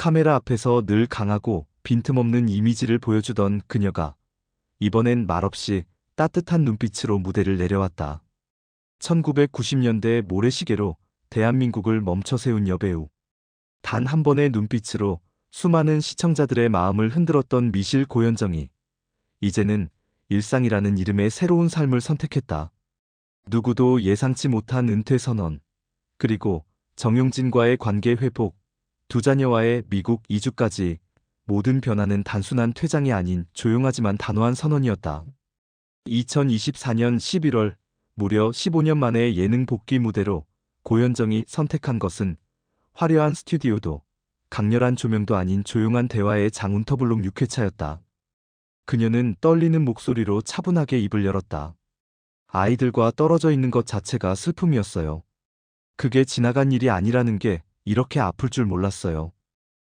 카메라 앞에서 늘 강하고 빈틈없는 이미지를 보여주던 그녀가 이번엔 말없이 따뜻한 눈빛으로 무대를 내려왔다. 1990년대 모래시계로 대한민국을 멈춰 세운 여배우. 단 한 번의 눈빛으로 수많은 시청자들의 마음을 흔들었던 미실 고현정이 이제는 일상이라는 이름의 새로운 삶을 선택했다. 누구도 예상치 못한 은퇴 선언, 그리고 정용진과의 관계 회복, 두 자녀와의 미국 이주까지 모든 변화는 단순한 퇴장이 아닌 조용하지만 단호한 선언이었다. 2024년 11월 무려 15년 만에 예능 복귀 무대로 고현정이 선택한 것은 화려한 스튜디오도 강렬한 조명도 아닌 조용한 대화의 장운터블록 6회차였다. 그녀는 떨리는 목소리로 차분하게 입을 열었다. 아이들과 떨어져 있는 것 자체가 슬픔이었어요. 그게 지나간 일이 아니라는 게 이렇게 아플 줄 몰랐어요.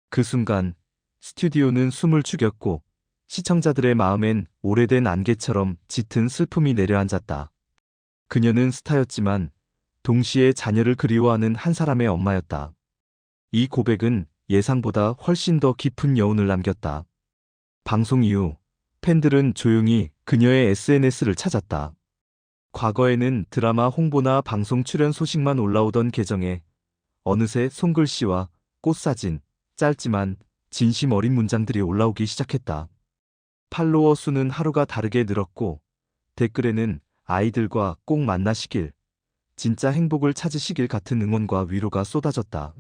그 순간 스튜디오는 숨을 죽였고 시청자들의 마음엔 오래된 안개처럼 짙은 슬픔이 내려앉았다. 그녀는 스타였지만 동시에 자녀를 그리워하는 한 사람의 엄마였다. 이 고백은 예상보다 훨씬 더 깊은 여운을 남겼다. 방송 이후 팬들은 조용히 그녀의 SNS를 찾았다. 과거에는 드라마 홍보나 방송 출연 소식만 올라오던 계정에 어느새 손글씨와 꽃사진, 짧지만 진심 어린 문장들이 올라오기 시작했다. 팔로워 수는 하루가 다르게 늘었고 댓글에는 아이들과 꼭 만나시길, 진짜 행복을 찾으시길 같은 응원과 위로가 쏟아졌다.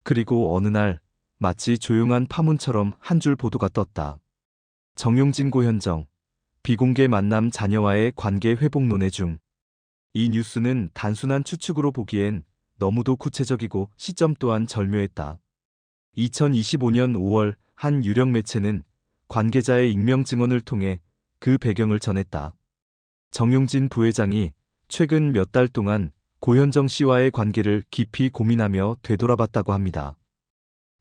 그리고 어느 날 마치 조용한 파문처럼 한 줄 보도가 떴다. 정용진 고현정, 비공개 만남 자녀와의 관계 회복 논의 중. 이 뉴스는 단순한 추측으로 보기엔 너무도 구체적이고 시점 또한 절묘했다. 2025년 5월 한 유력 매체는 관계자의 익명 증언을 통해 그 배경을 전했다. 정용진 부회장이 최근 몇 달 동안 고현정 씨와의 관계를 깊이 고민하며 되돌아봤다고 합니다.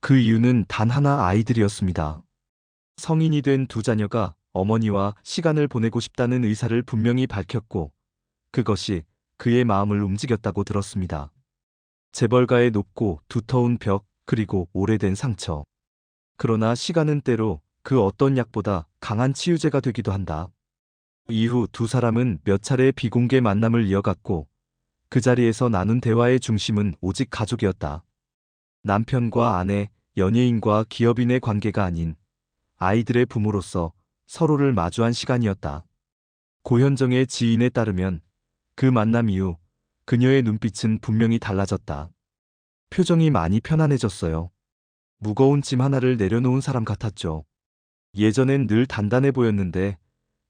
그 이유는 단 하나, 아이들이었습니다. 성인이 된 두 자녀가 어머니와 시간을 보내고 싶다는 의사를 분명히 밝혔고 그것이 그의 마음을 움직였다고 들었습니다. 재벌가의 높고 두터운 벽, 그리고 오래된 상처. 그러나 시간은 때로 그 어떤 약보다 강한 치유제가 되기도 한다. 이후 두 사람은 몇 차례 비공개 만남을 이어갔고 그 자리에서 나눈 대화의 중심은 오직 가족이었다. 남편과 아내, 연예인과 기업인의 관계가 아닌 아이들의 부모로서 서로를 마주한 시간이었다. 고현정의 지인에 따르면 그 만남 이후 그녀의 눈빛은 분명히 달라졌다. 표정이 많이 편안해졌어요. 무거운 짐 하나를 내려놓은 사람 같았죠. 예전엔 늘 단단해 보였는데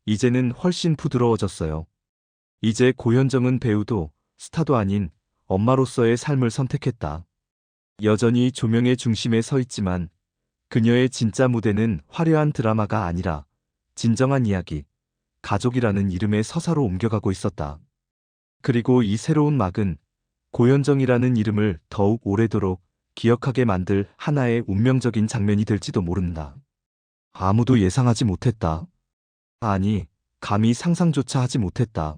이제는 훨씬 부드러워졌어요. 이제 고현정은 배우도 스타도 아닌 엄마로서의 삶을 선택했다. 여전히 조명의 중심에 서 있지만 그녀의 진짜 무대는 화려한 드라마가 아니라 진정한 이야기, 가족이라는 이름의 서사로 옮겨가고 있었다. 그리고 이 새로운 막은 고현정이라는 이름을 더욱 오래도록 기억하게 만들 하나의 운명적인 장면이 될지도 모른다. 아무도 예상하지 못했다. 아니, 감히 상상조차 하지 못했다.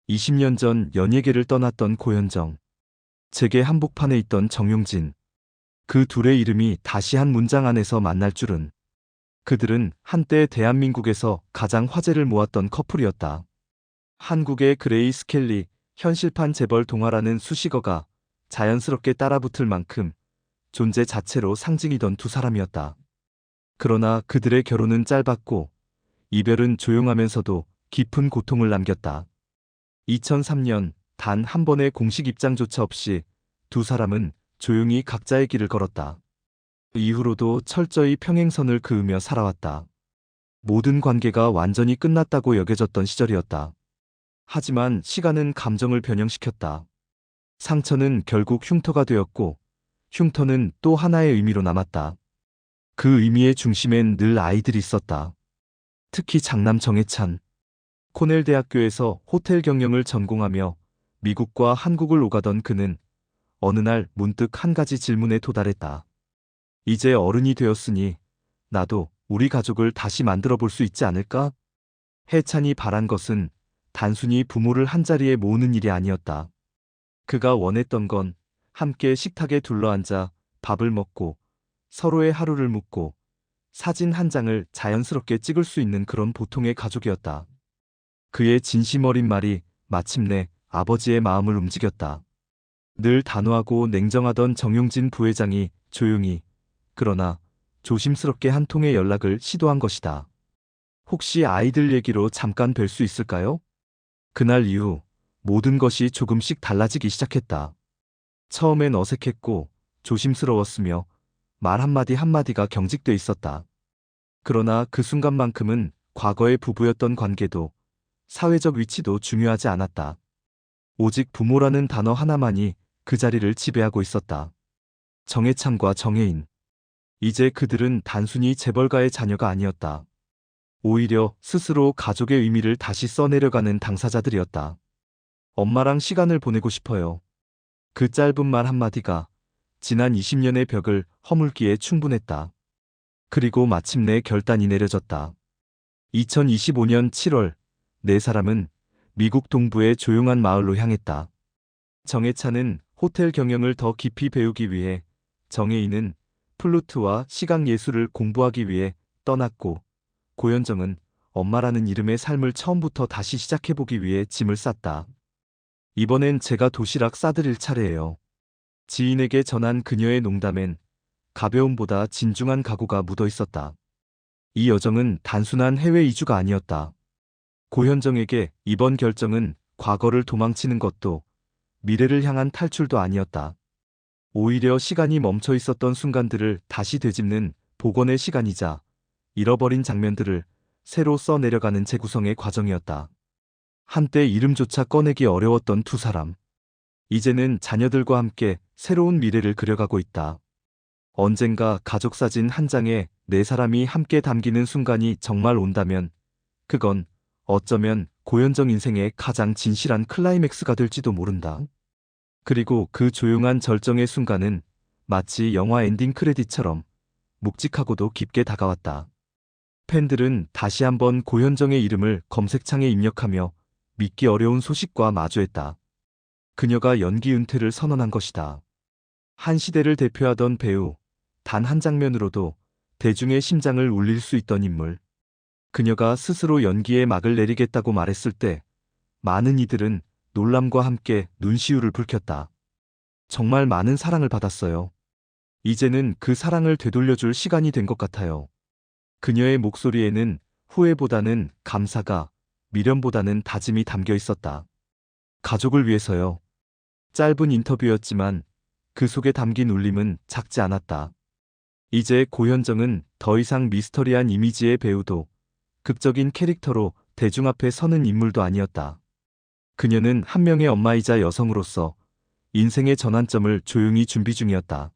20년 전 연예계를 떠났던 고현정, 제게 한복판에 있던 정용진, 그 둘의 이름이 다시 한 문장 안에서 만날 줄은. 그들은 한때 대한민국에서 가장 화제를 모았던 커플이었다. 한국의 그레이스 켈리, 현실판 재벌 동화라는 수식어가 자연스럽게 따라붙을 만큼 존재 자체로 상징이던 두 사람이었다. 그러나 그들의 결혼은 짧았고 이별은 조용하면서도 깊은 고통을 남겼다. 2003년 단 한 번의 공식 입장조차 없이 두 사람은 조용히 각자의 길을 걸었다. 이후로도 철저히 평행선을 그으며 살아왔다. 모든 관계가 완전히 끝났다고 여겨졌던 시절이었다. 하지만 시간은 감정을 변형시켰다. 상처는 결국 흉터가 되었고 흉터는 또 하나의 의미로 남았다. 그 의미의 중심엔 늘 아이들이 있었다. 특히 장남 정해찬. 코넬 대학교에서 호텔 경영을 전공하며 미국과 한국을 오가던 그는 어느 날 문득 한 가지 질문에 도달했다. 이제 어른이 되었으니 나도 우리 가족을 다시 만들어 볼 수 있지 않을까? 해찬이 바란 것은 단순히 부모를 한자리에 모으는 일이 아니었다. 그가 원했던 건 함께 식탁에 둘러앉아 밥을 먹고 서로의 하루를 묻고 사진 한 장을 자연스럽게 찍을 수 있는 그런 보통의 가족이었다. 그의 진심 어린 말이 마침내 아버지의 마음을 움직였다. 늘 단호하고 냉정하던 정용진 부회장이 조용히 그러나 조심스럽게 한 통의 연락을 시도한 것이다. 혹시 아이들 얘기로 잠깐 뵐 수 있을까요? 그날 이후 모든 것이 조금씩 달라지기 시작했다. 처음엔 어색했고 조심스러웠으며 말 한마디 한마디가 경직돼 있었다. 그러나 그 순간만큼은 과거의 부부였던 관계도 사회적 위치도 중요하지 않았다. 오직 부모라는 단어 하나만이 그 자리를 지배하고 있었다. 정해찬과 정혜인. 이제 그들은 단순히 재벌가의 자녀가 아니었다. 오히려 스스로 가족의 의미를 다시 써내려가는 당사자들이었다. 엄마랑 시간을 보내고 싶어요. 그 짧은 말 한마디가 지난 20년의 벽을 허물기에 충분했다. 그리고 마침내 결단이 내려졌다. 2025년 7월, 네 사람은 미국 동부의 조용한 마을로 향했다. 정해찬은 호텔 경영을 더 깊이 배우기 위해, 정혜인은 플루트와 시각 예술을 공부하기 위해 떠났고, 고현정은 엄마라는 이름의 삶을 처음부터 다시 시작해보기 위해 짐을 쌌다. 이번엔 제가 도시락 싸드릴 차례예요. 지인에게 전한 그녀의 농담엔 가벼움보다 진중한 각오가 묻어 있었다. 이 여정은 단순한 해외 이주가 아니었다. 고현정에게 이번 결정은 과거를 도망치는 것도 미래를 향한 탈출도 아니었다. 오히려 시간이 멈춰 있었던 순간들을 다시 되짚는 복원의 시간이자 잃어버린 장면들을 새로 써내려가는 재구성의 과정이었다. 한때 이름조차 꺼내기 어려웠던 두 사람. 이제는 자녀들과 함께 새로운 미래를 그려가고 있다. 언젠가 가족사진 한 장에 네 사람이 함께 담기는 순간이 정말 온다면 그건 어쩌면 고현정 인생의 가장 진실한 클라이맥스가 될지도 모른다. 그리고 그 조용한 절정의 순간은 마치 영화 엔딩 크레딧처럼 묵직하고도 깊게 다가왔다. 팬들은 다시 한번 고현정의 이름을 검색창에 입력하며 믿기 어려운 소식과 마주했다. 그녀가 연기 은퇴를 선언한 것이다. 한 시대를 대표하던 배우, 단 한 장면으로도 대중의 심장을 울릴 수 있던 인물. 그녀가 스스로 연기에 막을 내리겠다고 말했을 때 많은 이들은 놀람과 함께 눈시울을 붉혔다. 정말 많은 사랑을 받았어요. 이제는 그 사랑을 되돌려줄 시간이 된 것 같아요. 그녀의 목소리에는 후회보다는 감사가, 미련보다는 다짐이 담겨 있었다. 가족을 위해서요. 짧은 인터뷰였지만 그 속에 담긴 울림은 작지 않았다. 이제 고현정은 더 이상 미스터리한 이미지의 배우도 극적인 캐릭터로 대중 앞에 서는 인물도 아니었다. 그녀는 한 명의 엄마이자 여성으로서 인생의 전환점을 조용히 준비 중이었다.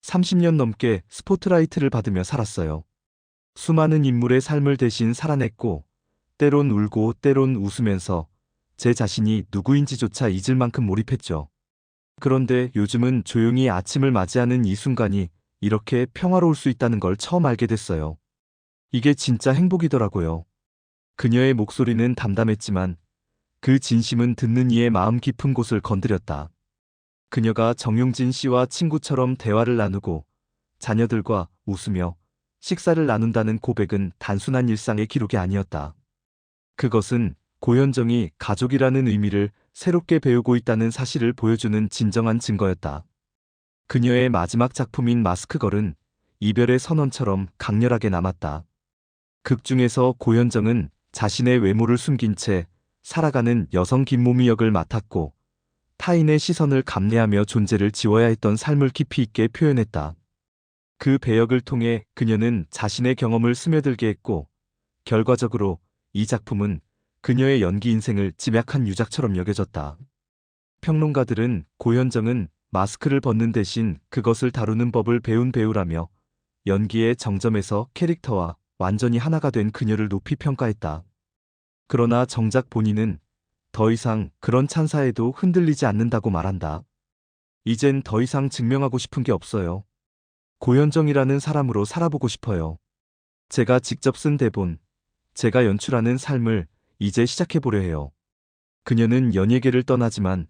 30년 넘게 스포트라이트를 받으며 살았어요. 수많은 인물의 삶을 대신 살아냈고, 때론 울고 때론 웃으면서 제 자신이 누구인지조차 잊을 만큼 몰입했죠. 그런데 요즘은 조용히 아침을 맞이하는 이 순간이 이렇게 평화로울 수 있다는 걸 처음 알게 됐어요. 이게 진짜 행복이더라고요. 그녀의 목소리는 담담했지만 그 진심은 듣는 이의 마음 깊은 곳을 건드렸다. 그녀가 정용진 씨와 친구처럼 대화를 나누고 자녀들과 웃으며 식사를 나눈다는 고백은 단순한 일상의 기록이 아니었다. 그것은 고현정이 가족이라는 의미를 새롭게 배우고 있다는 사실을 보여주는 진정한 증거였다. 그녀의 마지막 작품인 마스크걸은 이별의 선언처럼 강렬하게 남았다. 극 중에서 고현정은 자신의 외모를 숨긴 채 살아가는 여성 김모미 역을 맡았고, 타인의 시선을 감내하며 존재를 지워야 했던 삶을 깊이 있게 표현했다. 그 배역을 통해 그녀는 자신의 경험을 스며들게 했고, 결과적으로 이 작품은 그녀의 연기 인생을 집약한 유작처럼 여겨졌다. 평론가들은 고현정은 마스크를 벗는 대신 그것을 다루는 법을 배운 배우라며 연기의 정점에서 캐릭터와 완전히 하나가 된 그녀를 높이 평가했다. 그러나 정작 본인은 더 이상 그런 찬사에도 흔들리지 않는다고 말한다. 이젠 더 이상 증명하고 싶은 게 없어요. 고현정이라는 사람으로 살아보고 싶어요. 제가 직접 쓴 대본, 제가 연출하는 삶을 이제 시작해보려 해요. 그녀는 연예계를 떠나지만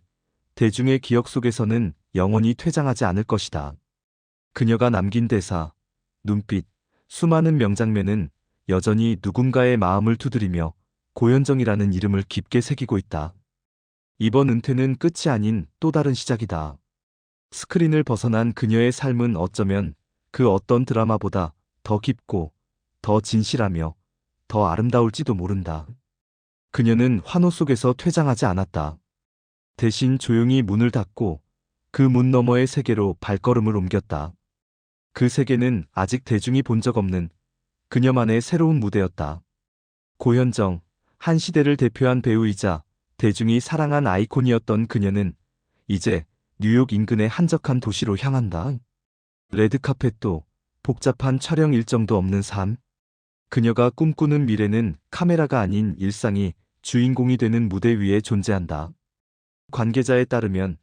대중의 기억 속에서는 영원히 퇴장하지 않을 것이다. 그녀가 남긴 대사, 눈빛, 수많은 명장면은 여전히 누군가의 마음을 두드리며 고현정이라는 이름을 깊게 새기고 있다. 이번 은퇴는 끝이 아닌 또 다른 시작이다. 스크린을 벗어난 그녀의 삶은 어쩌면 그 어떤 드라마보다 더 깊고 더 진실하며 더 아름다울지도 모른다. 그녀는 환호 속에서 퇴장하지 않았다. 대신 조용히 문을 닫고 그 문 너머의 세계로 발걸음을 옮겼다. 그 세계는 아직 대중이 본 적 없는 그녀만의 새로운 무대였다. 고현정, 한 시대를 대표한 배우이자 대중이 사랑한 아이콘이었던 그녀는 이제 뉴욕 인근의 한적한 도시로 향한다. 레드카펫도 복잡한 촬영 일정도 없는 삶. 그녀가 꿈꾸는 미래는 카메라가 아닌 일상이 주인공이 되는 무대 위에 존재한다. 관계자에 따르면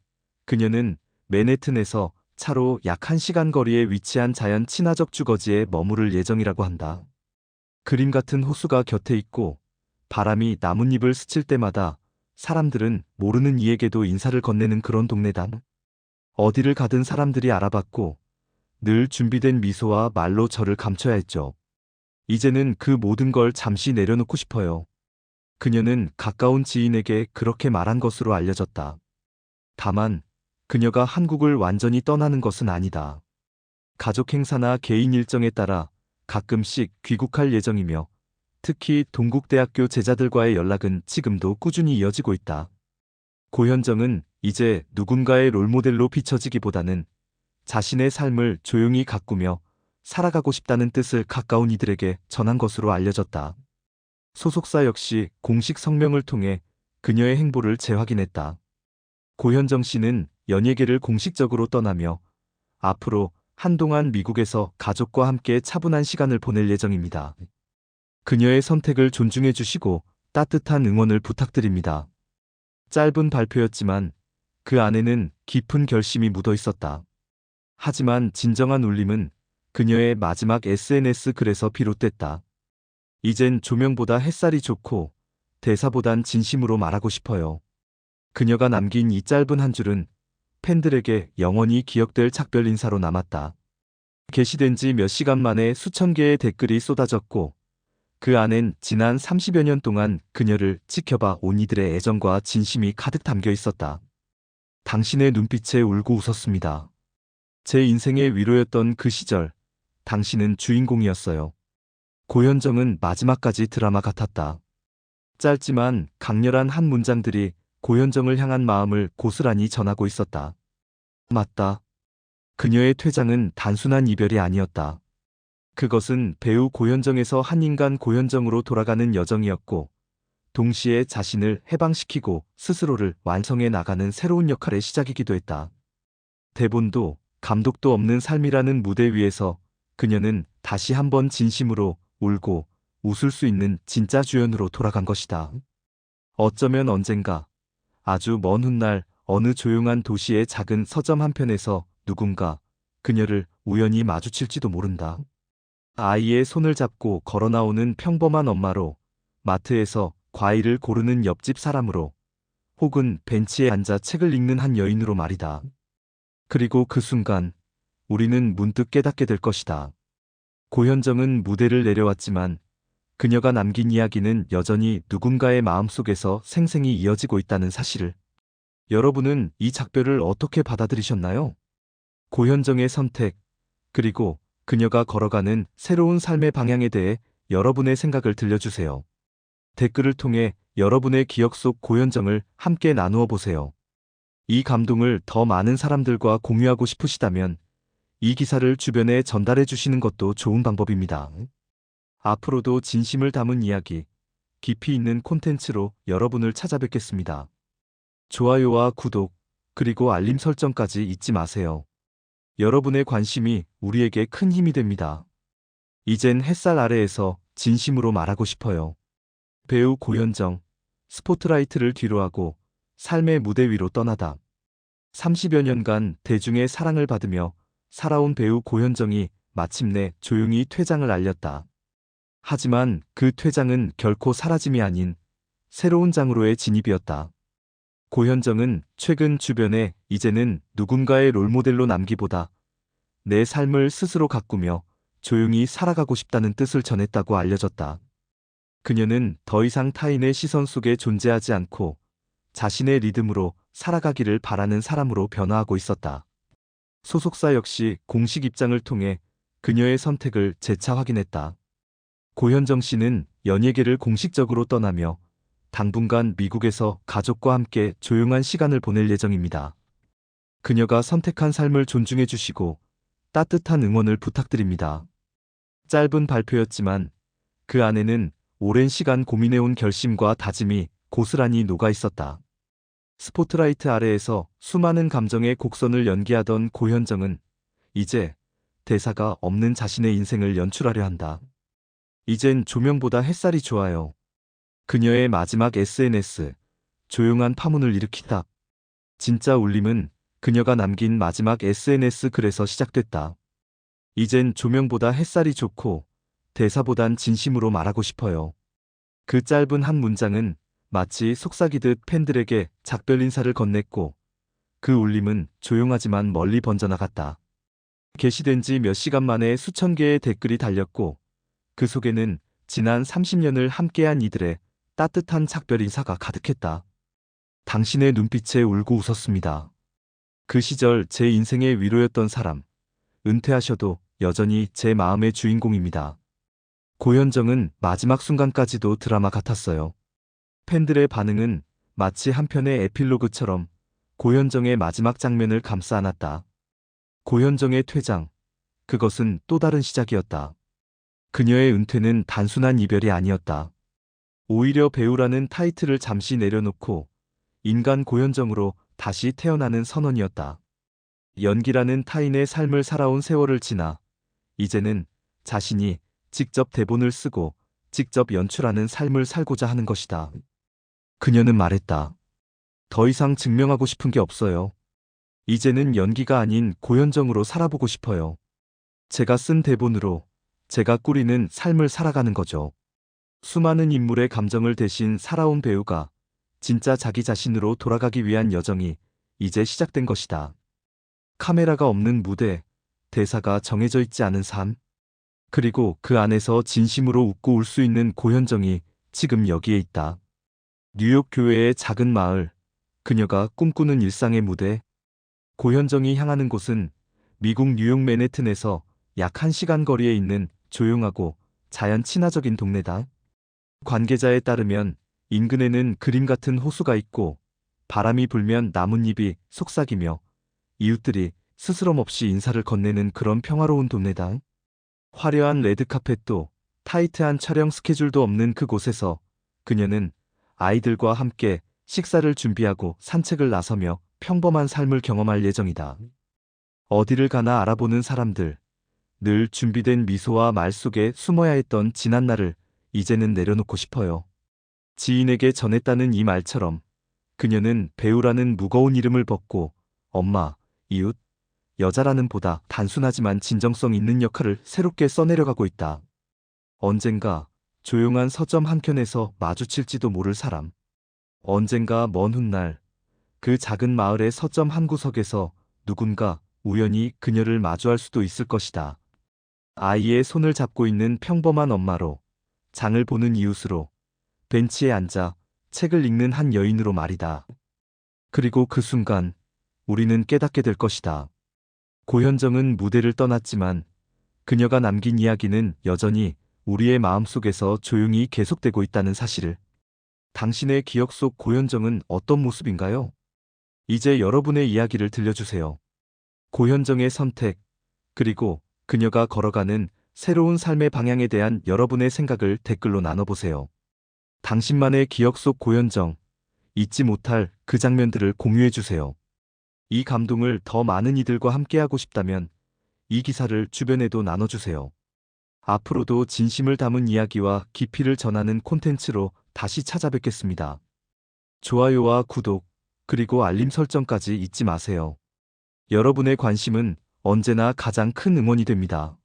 그녀는 맨해튼에서 차로 약 1시간 거리에 위치한 자연 친화적 주거지에 머무를 예정이라고 한다. 그림 같은 호수가 곁에 있고 바람이 나뭇잎을 스칠 때마다 사람들은 모르는 이에게도 인사를 건네는 그런 동네다. 어디를 가든 사람들이 알아봤고 늘 준비된 미소와 말로 저를 감춰야 했죠. 이제는 그 모든 걸 잠시 내려놓고 싶어요. 그녀는 가까운 지인에게 그렇게 말한 것으로 알려졌다. 다만 그녀가 한국을 완전히 떠나는 것은 아니다. 가족 행사나 개인 일정에 따라 가끔씩 귀국할 예정이며 특히 동국대학교 제자들과의 연락은 지금도 꾸준히 이어지고 있다. 고현정은 이제 누군가의 롤모델로 비춰지기보다는 자신의 삶을 조용히 가꾸며 살아가고 싶다는 뜻을 가까운 이들에게 전한 것으로 알려졌다. 소속사 역시 공식 성명을 통해 그녀의 행보를 재확인했다. 고현정 씨는 연예계를 공식적으로 떠나며 앞으로 한동안 미국에서 가족과 함께 차분한 시간을 보낼 예정입니다. 그녀의 선택을 존중해 주시고 따뜻한 응원을 부탁드립니다. 짧은 발표였지만 그 안에는 깊은 결심이 묻어 있었다. 하지만 진정한 울림은 그녀의 마지막 SNS 글에서 비롯됐다. 이젠 조명보다 햇살이 좋고 대사보단 진심으로 말하고 싶어요. 그녀가 남긴 이 짧은 한 줄은 팬들에게 영원히 기억될 작별 인사로 남았다. 게시된 지 몇 시간 만에 수천 개의 댓글이 쏟아졌고 그 안엔 지난 30여 년 동안 그녀를 지켜봐 온 이들의 애정과 진심이 가득 담겨 있었다. 당신의 눈빛에 울고 웃었습니다. 제 인생의 위로였던 그 시절, 당신은 주인공이었어요. 고현정은 마지막까지 드라마 같았다. 짧지만 강렬한 한 문장들이 고현정을 향한 마음을 고스란히 전하고 있었다. 맞다. 그녀의 퇴장은 단순한 이별이 아니었다. 그것은 배우 고현정에서 한 인간 고현정으로 돌아가는 여정이었고, 동시에 자신을 해방시키고 스스로를 완성해 나가는 새로운 역할의 시작이기도 했다. 대본도 감독도 없는 삶이라는 무대 위에서 그녀는 다시 한번 진심으로 울고 웃을 수 있는 진짜 주연으로 돌아간 것이다. 어쩌면 언젠가 아주 먼 훗날 어느 조용한 도시의 작은 서점 한편에서 누군가 그녀를 우연히 마주칠지도 모른다. 아이의 손을 잡고 걸어 나오는 평범한 엄마로, 마트에서 과일을 고르는 옆집 사람으로, 혹은 벤치에 앉아 책을 읽는 한 여인으로 말이다. 그리고 그 순간 우리는 문득 깨닫게 될 것이다. 고현정은 무대를 내려왔지만 그녀가 남긴 이야기는 여전히 누군가의 마음속에서 생생히 이어지고 있다는 사실을. 여러분은 이 작별을 어떻게 받아들이셨나요? 고현정의 선택, 그리고 그녀가 걸어가는 새로운 삶의 방향에 대해 여러분의 생각을 들려주세요. 댓글을 통해 여러분의 기억 속 고현정을 함께 나누어 보세요. 이 감동을 더 많은 사람들과 공유하고 싶으시다면 이 기사를 주변에 전달해 주시는 것도 좋은 방법입니다. 앞으로도 진심을 담은 이야기, 깊이 있는 콘텐츠로 여러분을 찾아뵙겠습니다. 좋아요와 구독, 그리고 알림 설정까지 잊지 마세요. 여러분의 관심이 우리에게 큰 힘이 됩니다. 이젠 햇살 아래에서 진심으로 말하고 싶어요. 배우 고현정, 스포트라이트를 뒤로하고 삶의 무대 위로 떠나다. 30여 년간 대중의 사랑을 받으며 살아온 배우 고현정이 마침내 조용히 퇴장을 알렸다. 하지만 그 퇴장은 결코 사라짐이 아닌 새로운 장으로의 진입이었다. 고현정은 최근 주변에 이제는 누군가의 롤모델로 남기보다 내 삶을 스스로 가꾸며 조용히 살아가고 싶다는 뜻을 전했다고 알려졌다. 그녀는 더 이상 타인의 시선 속에 존재하지 않고 자신의 리듬으로 살아가기를 바라는 사람으로 변화하고 있었다. 소속사 역시 공식 입장을 통해 그녀의 선택을 재차 확인했다. 고현정 씨는 연예계를 공식적으로 떠나며 당분간 미국에서 가족과 함께 조용한 시간을 보낼 예정입니다. 그녀가 선택한 삶을 존중해 주시고 따뜻한 응원을 부탁드립니다. 짧은 발표였지만 그 안에는 오랜 시간 고민해온 결심과 다짐이 고스란히 녹아 있었다. 스포트라이트 아래에서 수많은 감정의 곡선을 연기하던 고현정은 이제 대사가 없는 자신의 인생을 연출하려 한다. 이젠 조명보다 햇살이 좋아요. 그녀의 마지막 SNS, 조용한 파문을 일으키다. 진짜 울림은 그녀가 남긴 마지막 SNS 글에서 시작됐다. 이젠 조명보다 햇살이 좋고 대사보단 진심으로 말하고 싶어요. 그 짧은 한 문장은 마치 속삭이듯 팬들에게 작별 인사를 건넸고 그 울림은 조용하지만 멀리 번져나갔다. 게시된 지 몇 시간 만에 수천 개의 댓글이 달렸고 그 속에는 지난 30년을 함께한 이들의 따뜻한 작별 인사가 가득했다. 당신의 눈빛에 울고 웃었습니다. 그 시절 제 인생의 위로였던 사람. 은퇴하셔도 여전히 제 마음의 주인공입니다. 고현정은 마지막 순간까지도 드라마 같았어요. 팬들의 반응은 마치 한 편의 에필로그처럼 고현정의 마지막 장면을 감싸 안았다. 고현정의 퇴장, 그것은 또 다른 시작이었다. 그녀의 은퇴는 단순한 이별이 아니었다. 오히려 배우라는 타이틀을 잠시 내려놓고 인간 고현정으로 다시 태어나는 선언이었다. 연기라는 타인의 삶을 살아온 세월을 지나 이제는 자신이 직접 대본을 쓰고 직접 연출하는 삶을 살고자 하는 것이다. 그녀는 말했다. 더 이상 증명하고 싶은 게 없어요. 이제는 연기가 아닌 고현정으로 살아보고 싶어요. 제가 쓴 대본으로 제가 꾸리는 삶을 살아가는 거죠. 수많은 인물의 감정을 대신 살아온 배우가 진짜 자기 자신으로 돌아가기 위한 여정이 이제 시작된 것이다. 카메라가 없는 무대, 대사가 정해져 있지 않은 삶, 그리고 그 안에서 진심으로 웃고 울 수 있는 고현정이 지금 여기에 있다. 뉴욕 교외의 작은 마을, 그녀가 꿈꾸는 일상의 무대. 고현정이 향하는 곳은 미국 뉴욕 맨해튼에서 약 1시간 거리에 있는 조용하고 자연 친화적인 동네다. 관계자에 따르면 인근에는 그림 같은 호수가 있고 바람이 불면 나뭇잎이 속삭이며 이웃들이 스스럼 없이 인사를 건네는 그런 평화로운 동네다. 화려한 레드카펫도 타이트한 촬영 스케줄도 없는 그곳에서 그녀는 아이들과 함께 식사를 준비하고 산책을 나서며 평범한 삶을 경험할 예정이다. 어디를 가나 알아보는 사람들, 늘 준비된 미소와 말 속에 숨어야 했던 지난 날을 이제는 내려놓고 싶어요. 지인에게 전했다는 이 말처럼 그녀는 배우라는 무거운 이름을 벗고 엄마, 이웃, 여자라는 보다 단순하지만 진정성 있는 역할을 새롭게 써내려가고 있다. 언젠가 조용한 서점 한켠에서 마주칠지도 모를 사람. 언젠가 먼 훗날 그 작은 마을의 서점 한 구석에서 누군가 우연히 그녀를 마주할 수도 있을 것이다. 아이의 손을 잡고 있는 평범한 엄마로, 장을 보는 이웃으로, 벤치에 앉아 책을 읽는 한 여인으로 말이다. 그리고 그 순간 우리는 깨닫게 될 것이다. 고현정은 무대를 떠났지만 그녀가 남긴 이야기는 여전히 우리의 마음속에서 조용히 계속되고 있다는 사실을. 당신의 기억 속 고현정은 어떤 모습인가요? 이제 여러분의 이야기를 들려주세요. 고현정의 선택, 그리고 그녀가 걸어가는 새로운 삶의 방향에 대한 여러분의 생각을 댓글로 나눠보세요. 당신만의 기억 속 고현정, 잊지 못할 그 장면들을 공유해주세요. 이 감동을 더 많은 이들과 함께하고 싶다면 이 기사를 주변에도 나눠주세요. 앞으로도 진심을 담은 이야기와 깊이를 전하는 콘텐츠로 다시 찾아뵙겠습니다. 좋아요와 구독, 그리고 알림 설정까지 잊지 마세요. 여러분의 관심은 언제나 가장 큰 응원이 됩니다.